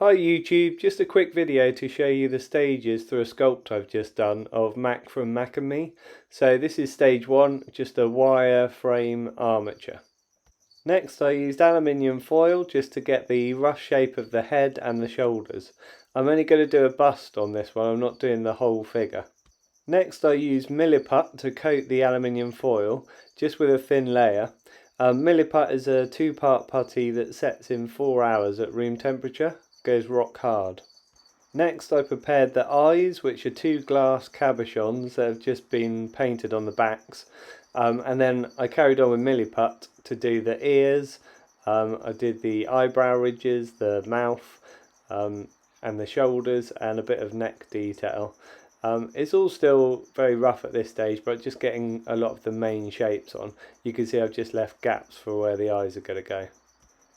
Hi YouTube, just a quick video to show you the stages through a sculpt I've just done of MAC from MAC ME. So this is stage 1, just a wire frame armature. Next I used aluminium foil just to get the rough shape of the head and the shoulders. I'm only going to do a bust on this one, I'm not doing the whole figure. Next I used Milliput to coat the aluminium foil, just with a thin layer. Milliput is a 2-part putty that sets in 4 hours at room temperature. Goes rock hard. Next I prepared the eyes, which are 2 glass cabochons that have just been painted on the backs, and then I carried on with Milliput to do the ears. I did the eyebrow ridges, the mouth, and the shoulders, and a bit of neck detail. It's all still very rough at this stage, but just getting a lot of the main shapes on. You can see I've just left gaps for where the eyes are going to go.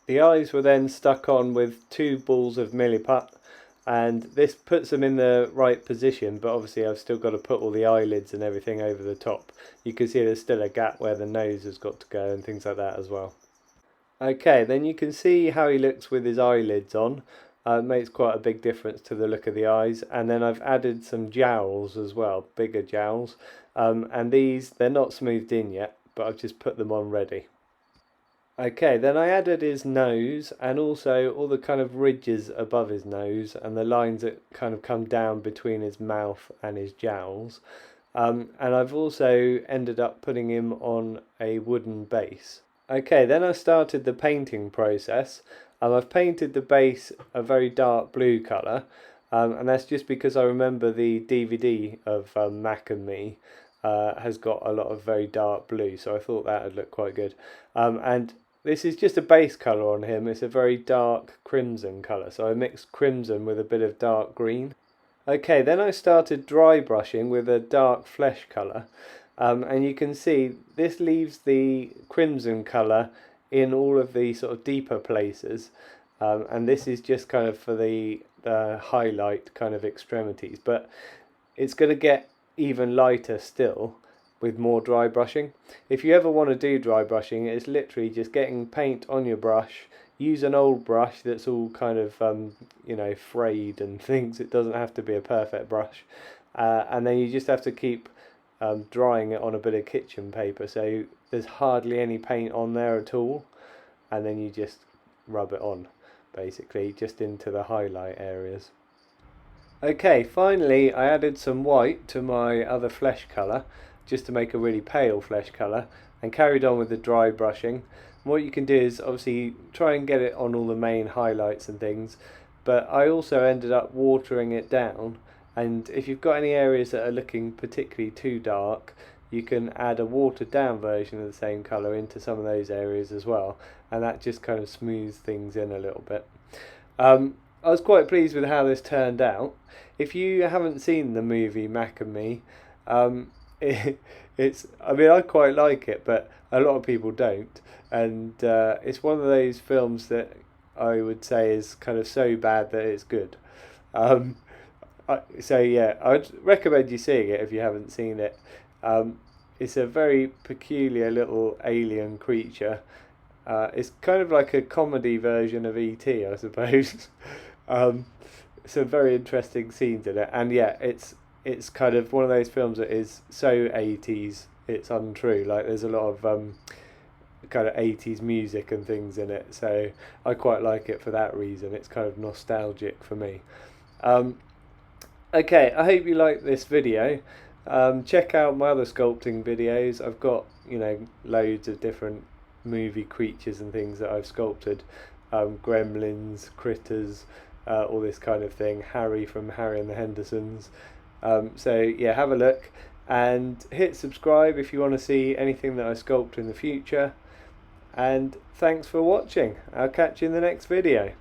The eyes were then stuck on with 2 balls of Milliput, and this puts them in the right position, but obviously I've still got to put all the eyelids and everything over the top. You can see there's still a gap where the nose has got to go and things like that as well. Okay, then you can see how he looks with his eyelids on. It makes quite a big difference to the look of the eyes. And then I've added some jowls as well, bigger jowls. And these, they're not smoothed in yet, but I've just put them on ready. Okay, then I added his nose and also all the kind of ridges above his nose and the lines that kind of come down between his mouth and his jowls. And I've also ended up putting him on a wooden base. Okay, then I started the painting process. I've painted the base a very dark blue colour, and that's just because I remember the DVD of MAC ME has got a lot of very dark blue, so I thought that would look quite good. And this is just a base colour on him. It's a very dark crimson colour, so I mixed crimson with a bit of dark green. Okay, then I started dry brushing with a dark flesh colour, and you can see this leaves the crimson colour in all of the sort of deeper places, and this is just kind of for the highlight kind of extremities, but it's going to get even lighter still with more dry brushing. If you ever want to do dry brushing, it's literally just getting paint on your brush. Use an old brush that's all kind of frayed and things. It doesn't have to be a perfect brush, and then you just have to keep drying it on a bit of kitchen paper so there's hardly any paint on there at all, and then you just rub it on basically just into the highlight areas. Okay, finally I added some white to my other flesh colour just to make a really pale flesh colour, and carried on with the dry brushing. And what you can do is obviously try and get it on all the main highlights and things, but I also ended up watering it down, and if you've got any areas that are looking particularly too dark, you can add a watered down version of the same colour into some of those areas as well, and that just kind of smooths things in a little bit. I was quite pleased with how this turned out. If you haven't seen the movie MAC ME, I quite like it, but a lot of people don't, and it's one of those films that I would say is kind of so bad that it's good. So yeah, I'd recommend you seeing it if you haven't seen it. It's a very peculiar little alien creature. It's kind of like a comedy version of E.T., I suppose. Some very interesting scenes in it, and yeah, it's kind of one of those films that is so 80s it's untrue. Like there's a lot of kind of 80s music and things in it, so I quite like it for that reason. It's kind of nostalgic for me. Okay, I hope you like this video. Check out my other sculpting videos. I've got loads of different movie creatures and things that I've sculpted, gremlins, critters, all this kind of thing, Harry from Harry and the Hendersons. So yeah, have a look and hit subscribe if you want to see anything that I sculpt in the future, and thanks for watching. I'll catch you in the next video.